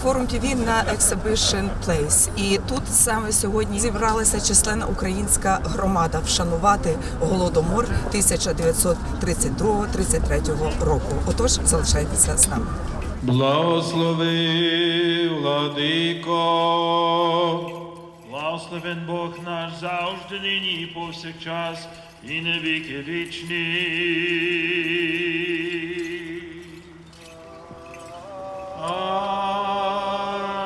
Форум ТВ на Exhibition Place. І тут саме сьогодні зібралася численна українська громада вшанувати Голодомор 1932-33 року. Отож, залишайтеся з нами. Благослови, владико. Благословен Бог наш завжди, нині і повсякчас, і на віки вічні.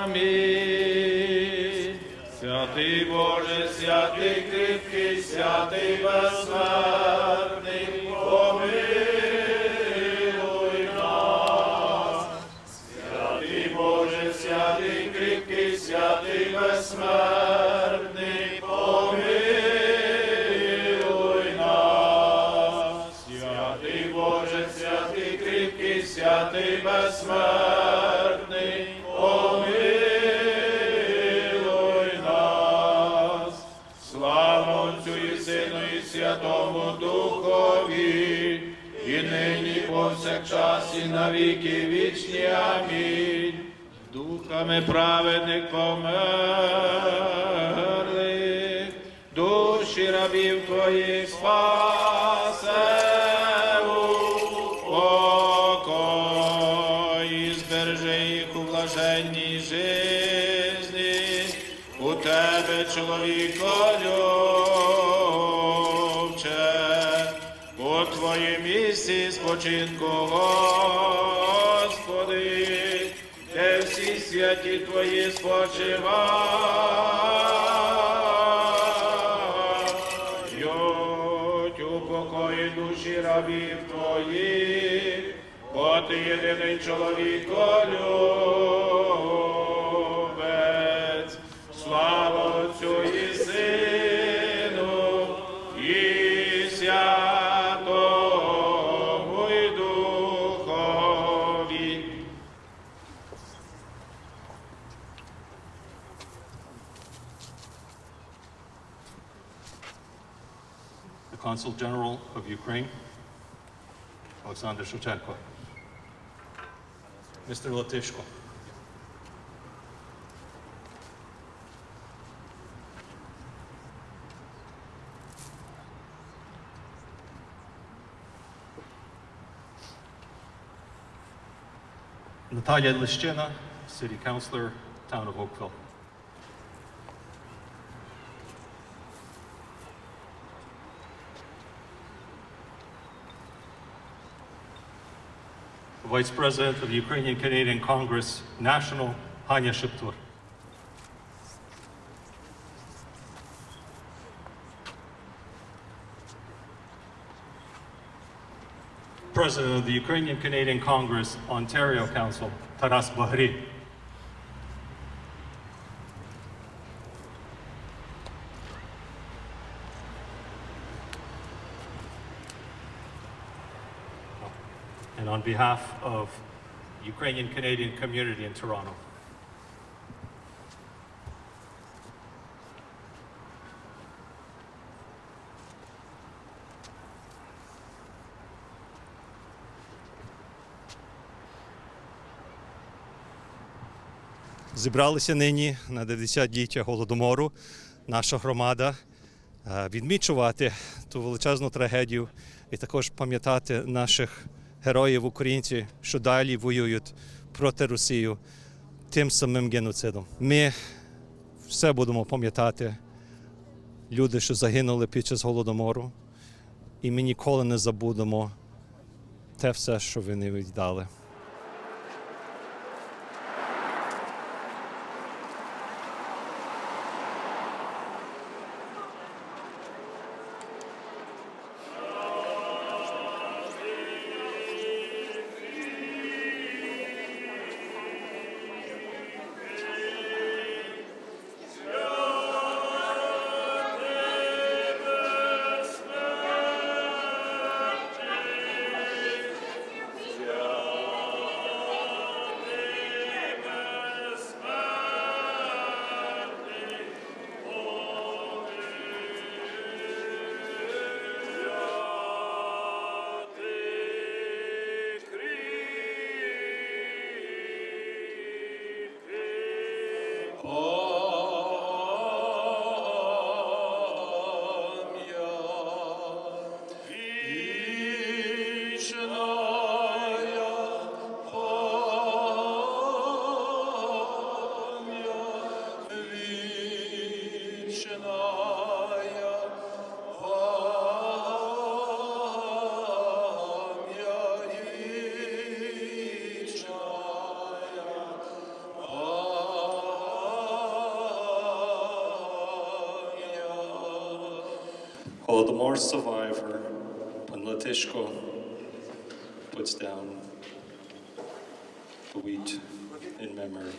Амінь. Святий Боже, святий кріпкий, святий безсмертний, помилуй нас. Святий Боже, святий кріпкий, святий безсмертний, помилуй нас. Святий Боже, святий кріпкий, святий безсмертний, помилуй нас. Слава Отцю і Сину і Святому Духові, і нині, повсякчас, і на віки вічні. Амінь. Духами праведних померлих, душі рабів Твоїх спасе у покої, збережи їх у блаженній житті, у Тебе, чоловіколюбче, у Твоїм місці спочинку, Господи, де всі святі Твої спочивають, у покої душі рабів Твоїх, бо Ти єдиний чоловіколюбець. Слава Отцю і Сину і Святому і Духові. The Consul General of Ukraine, Alexander Shevchenko. Mr. Latishko. Natalia Lishchina, City Councilor, Town of Oakville. Vice President of the Ukrainian Canadian Congress National, Hanya Shiptur. President of the Ukrainian Canadian Congress Ontario Council, Taras Bahri. And on behalf of the Ukrainian Canadian community in Toronto. Зібралися нині на 90-ліття Голодомору наша громада відмічувати ту величезну трагедію і також пам'ятати наших героїв українців, що далі воюють проти Росії тим самим геноцидом. Ми все будемо пам'ятати, люди, що загинули під час Голодомору, і ми ніколи не забудемо те все, що вони віддали. Holodomor survivor, Pan Latishko puts down the wheat in memory.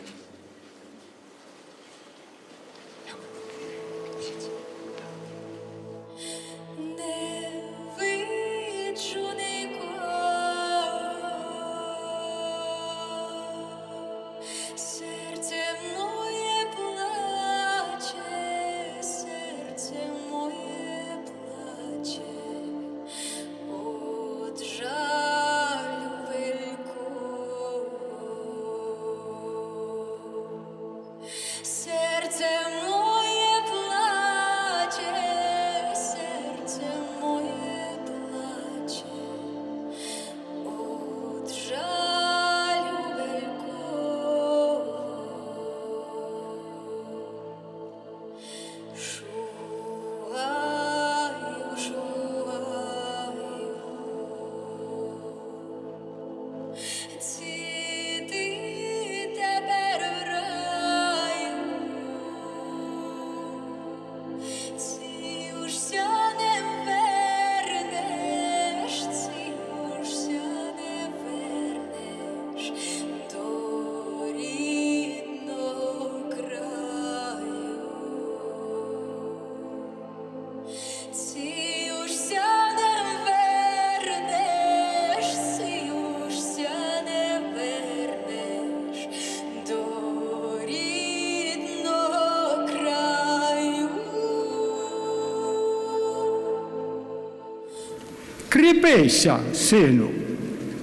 Кріпися, сину,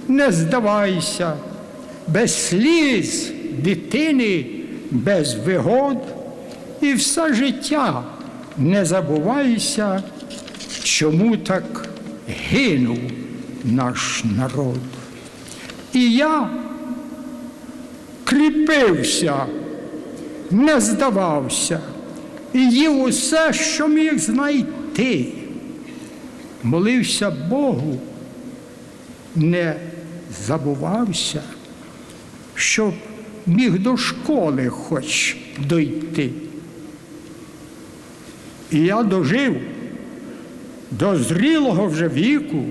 не здавайся, без сліз дитини, без вигод, і все життя не забувайся, чому так гинув наш народ. І я кріпився, не здавався, і їв усе, що міг знайти. Молився Богу, не забувався, щоб міг до школи хоч дойти. І я дожив до зрілого вже віку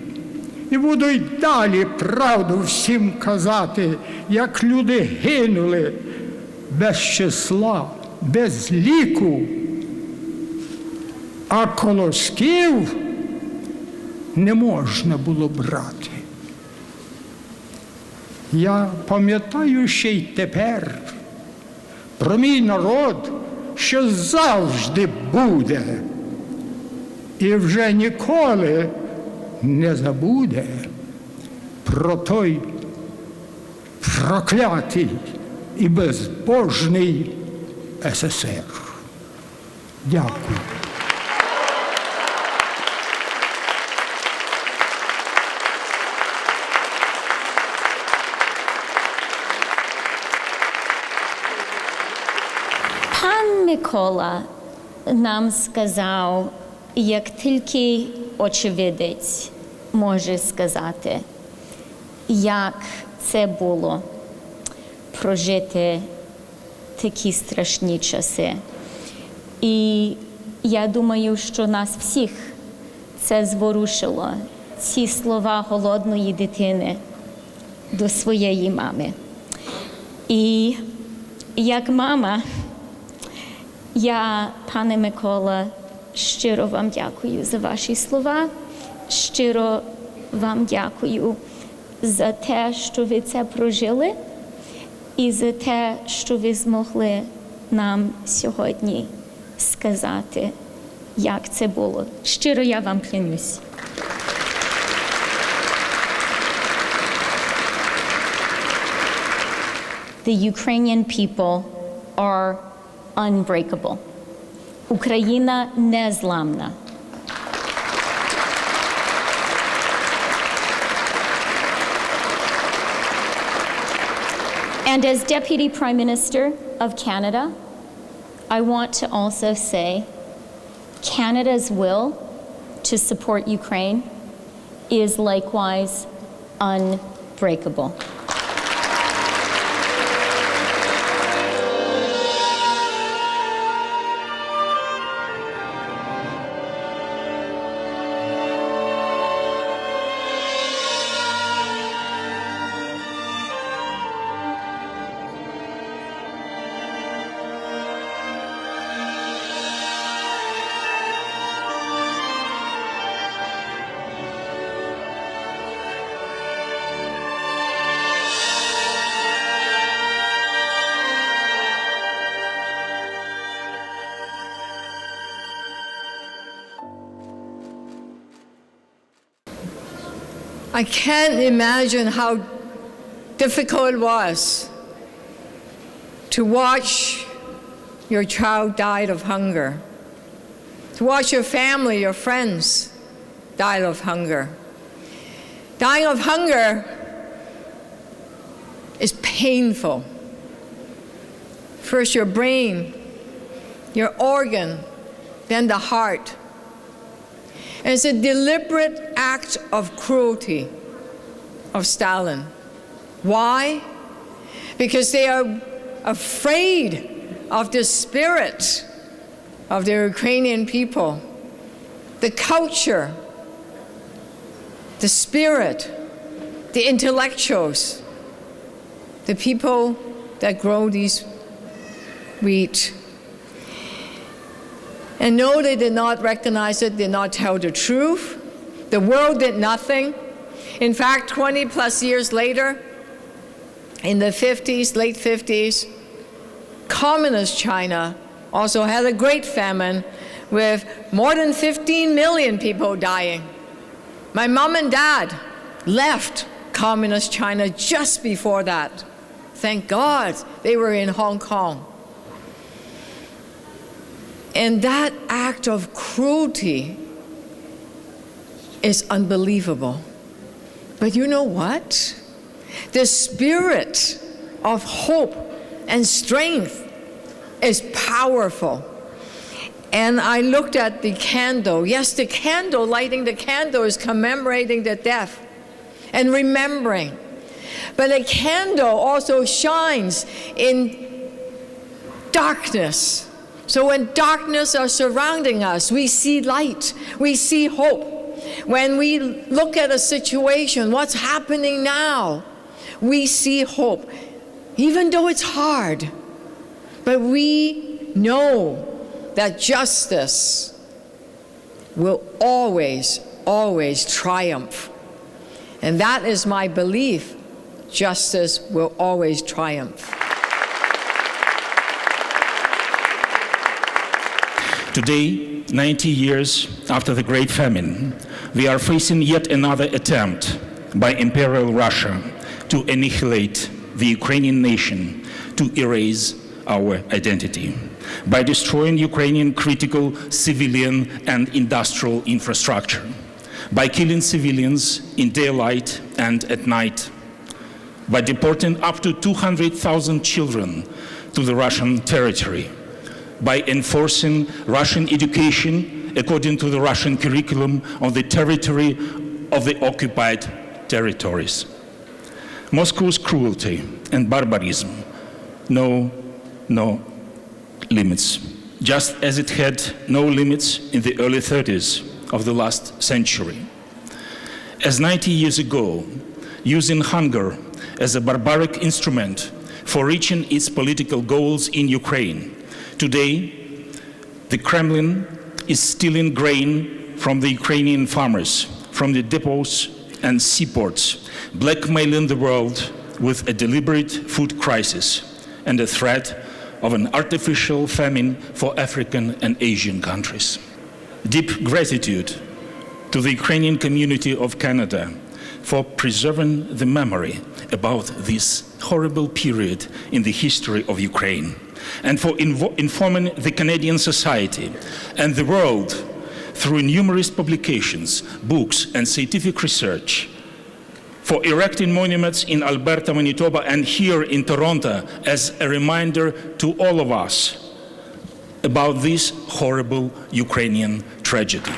і буду й далі правду всім казати, як люди гинули без числа, без ліку, а колосків не можна було брати. Я пам'ятаю ще й тепер про мій народ, що завжди буде і вже ніколи не забуде про той проклятий і безбожний СССР. Дякую. Пан Микола нам сказав, як тільки очевидець може сказати, як це було прожити такі страшні часи. І я думаю, що нас всіх це зворушило, ці слова голодної дитини до своєї мами. І як мама, я, пане Микола, щиро вам дякую за ваші слова, щиро вам дякую за те, що ви це прожили, і за те, що ви змогли нам сьогодні сказати, як це було. Щиро я вам клянусь. The Ukrainian people are unbreakable. Україна незламна. And as Deputy Prime Minister of Canada, I want to also say Canada's will to support Ukraine is likewise unbreakable. I can't imagine how difficult it was to watch your child die of hunger, to watch your family, your friends die of hunger. Dying of hunger is painful. First your brain, your organ, then the heart. It's a deliberate act of cruelty of Stalin. Why? Because they are afraid of the spirit of the Ukrainian people, the culture, the spirit, the intellectuals, the people that grow these wheat. And no, they did not recognize it, did not tell the truth. The world did nothing. In fact, 20 plus years later, in the 50s, late 50s, communist China also had a great famine with more than 15 million people dying. My mom and dad left communist China just before that. Thank God they were in Hong Kong. And that act of cruelty is unbelievable. But you know what? The spirit of hope and strength is powerful. And I looked at the candle. Yes, the candle, lighting the candle is commemorating the death and remembering. But a candle also shines in darkness. So when darkness are surrounding us, we see light, we see hope. When we look at a situation, what's happening now, we see hope, even though it's hard. But we know that justice will always, always triumph. And that is my belief. Justice will always triumph. Today, 90 years after the Great Famine, we are facing yet another attempt by Imperial Russia to annihilate the Ukrainian nation, to erase our identity, by destroying Ukrainian critical civilian and industrial infrastructure, by killing civilians in daylight and at night, by deporting up to 200,000 children to the Russian territory, by enforcing Russian education according to the Russian curriculum on the territory of the occupied territories. Moscow's cruelty and barbarism know no limits, just as it had no limits in the early 30s of the last century. As 90 years ago, using hunger as a barbaric instrument for reaching its political goals in Ukraine, today, the Kremlin is stealing grain from the Ukrainian farmers, from the depots and seaports, blackmailing the world with a deliberate food crisis and a threat of an artificial famine for African and Asian countries. Deep gratitude to the Ukrainian community of Canada for preserving the memory about this horrible period in the history of Ukraine. and for informing the Canadian society and the world through numerous publications, books, and scientific research, for erecting monuments in Alberta, Manitoba, and here in Toronto as a reminder to all of us about this horrible Ukrainian tragedy.